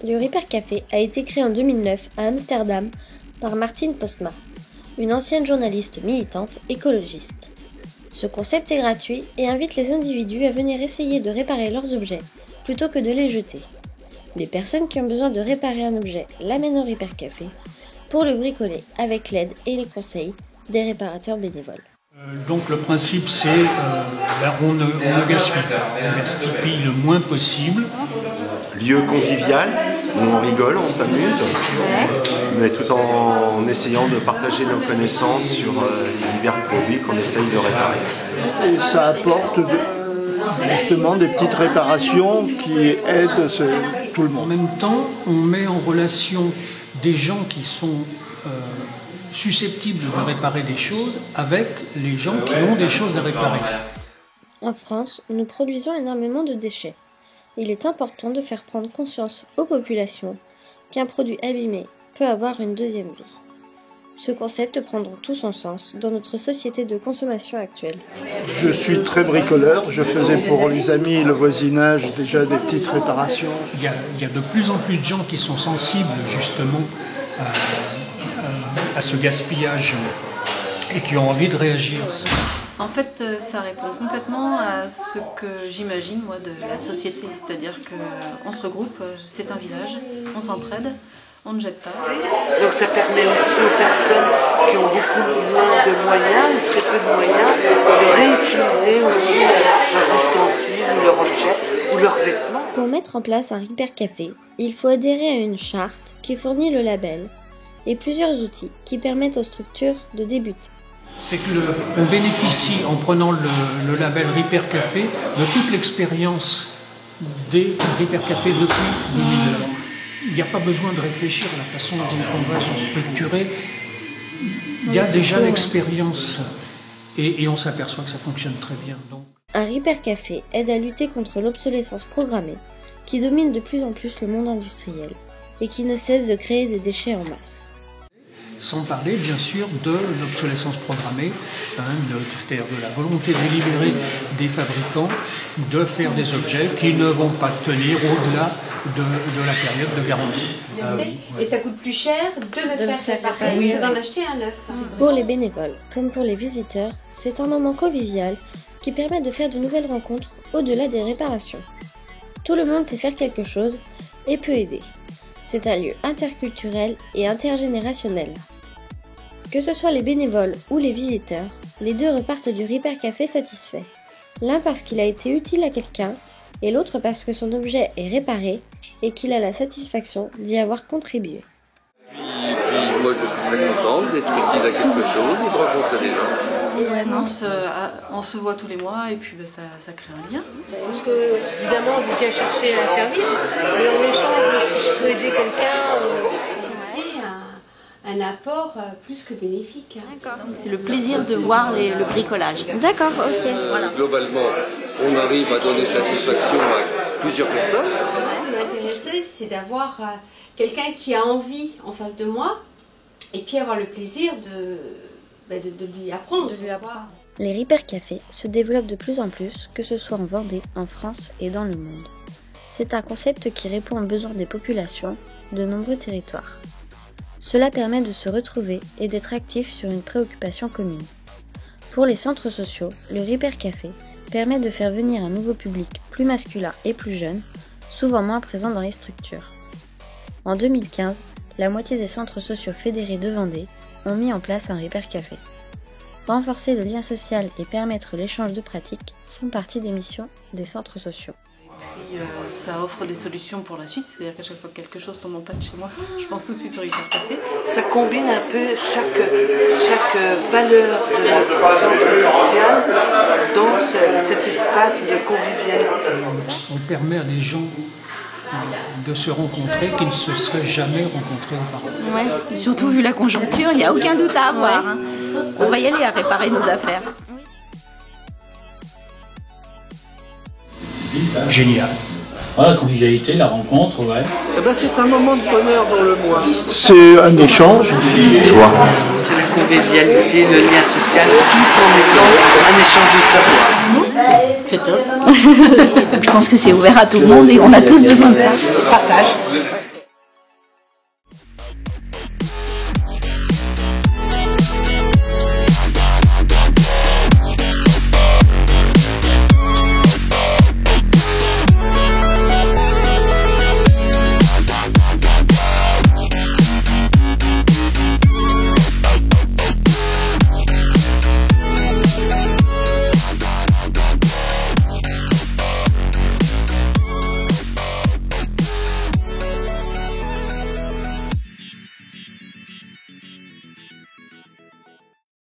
Le Ripper Café a été créé en 2009 à Amsterdam par Martine Postma, une ancienne journaliste militante écologiste. Ce concept est gratuit et invite les individus à venir essayer de réparer leurs objets plutôt que de les jeter. Les personnes qui ont besoin de réparer un objet l'amènent au Ripper Café pour le bricoler avec l'aide et les conseils des réparateurs bénévoles. Donc le principe c'est on ne gaspille le moins possible. Lieu convivial, où on rigole, on s'amuse, mais tout en essayant de partager nos connaissances sur les divers produits qu'on essaye de réparer. Et ça apporte justement des petites réparations qui aident tout le monde. En même temps, on met en relation des gens qui sont susceptibles de réparer des choses avec les gens qui ont des choses à réparer. En France, nous produisons énormément de déchets. Il est important de faire prendre conscience aux populations qu'un produit abîmé peut avoir une deuxième vie. Ce concept prendra tout son sens dans notre société de consommation actuelle. Je suis très bricoleur, je faisais pour les amis et le voisinage déjà des petites réparations. Il y a de plus en plus de gens qui sont sensibles justement à ce gaspillage et qui ont envie de réagir. En fait, ça répond complètement à ce que j'imagine, moi, de la société. C'est-à-dire qu'on se regroupe, c'est un village, on s'entraide, on ne jette pas. Donc ça permet aussi aux personnes qui ont beaucoup moins de moyens, ou très peu de moyens, de réutiliser aussi leurs ustensiles, ou leurs objets, ou leurs vêtements. Pour mettre en place un Ripper Café, il faut adhérer à une charte qui fournit le label et plusieurs outils qui permettent aux structures de débuter. C'est qu'on bénéficie, en prenant le label Ripper Café, de toute l'expérience des Ripper Café depuis 2009. Il n'y a pas besoin de réfléchir à la façon dont on va se structurer. Il y a déjà l'expérience et on s'aperçoit que ça fonctionne très bien. Donc. Un Ripper Café aide à lutter contre l'obsolescence programmée qui domine de plus en plus le monde industriel et qui ne cesse de créer des déchets en masse. Sans parler bien sûr de l'obsolescence programmée, c'est-à-dire de la volonté délibérée des fabricants de faire des objets qui ne vont pas tenir au-delà de la période de garantie. Et ça coûte plus cher de le faire réparer que d'en acheter un neuf. Pour les bénévoles comme pour les visiteurs, c'est un moment convivial qui permet de faire de nouvelles rencontres au-delà des réparations. Tout le monde sait faire quelque chose et peut aider. C'est un lieu interculturel et intergénérationnel. Que ce soit les bénévoles ou les visiteurs, les deux repartent du Ripper Café satisfaits. L'un parce qu'il a été utile à quelqu'un, et l'autre parce que son objet est réparé et qu'il a la satisfaction d'y avoir contribué. Puis moi je suis très contente d'être utile à quelque chose et de rencontrer des gens. On se voit tous les mois et puis ça crée un lien. Parce que, évidemment, je viens chercher un service, mais en échange, si je peux aider quelqu'un, un apport plus que bénéfique. C'est le plaisir de voir le bricolage. D'accord, ok. Voilà. Globalement, on arrive à donner satisfaction à plusieurs personnes. Ce qui m'intéressait, c'est d'avoir quelqu'un qui a envie en face de moi et puis avoir le plaisir de lui apprendre. Les Ripper Café se développent de plus en plus, que ce soit en Vendée, en France et dans le monde. C'est un concept qui répond aux besoins des populations de nombreux territoires. Cela permet de se retrouver et d'être actif sur une préoccupation commune. Pour les centres sociaux, le Ripper Café permet de faire venir un nouveau public plus masculin et plus jeune, souvent moins présent dans les structures. En 2015, la moitié des centres sociaux fédérés de Vendée ont mis en place un Ripper Café. Renforcer le lien social et permettre l'échange de pratiques font partie des missions des centres sociaux. Puis ça offre des solutions pour la suite, c'est-à-dire qu'à chaque fois que quelque chose tombe en panne chez moi, je pense tout de suite au Ripper Café. Ça combine un peu chaque valeur de notre centre social dans cet espace de convivialité. On permet à des gens de se rencontrer qui ne se seraient jamais rencontrés auparavant. Ouais. Surtout vu la conjoncture, il n'y a aucun doute à avoir. Hein. On va y aller à réparer nos affaires. Génial. Voilà, la convivialité, la rencontre, ouais. Eh ben, c'est un moment de bonheur dans le mois. C'est un échange. Joie. C'est la convivialité, le lien social, tout en étant un échange de savoir. C'est top. Je pense que c'est ouvert à tout le monde et on a tous besoin de ça. Partage.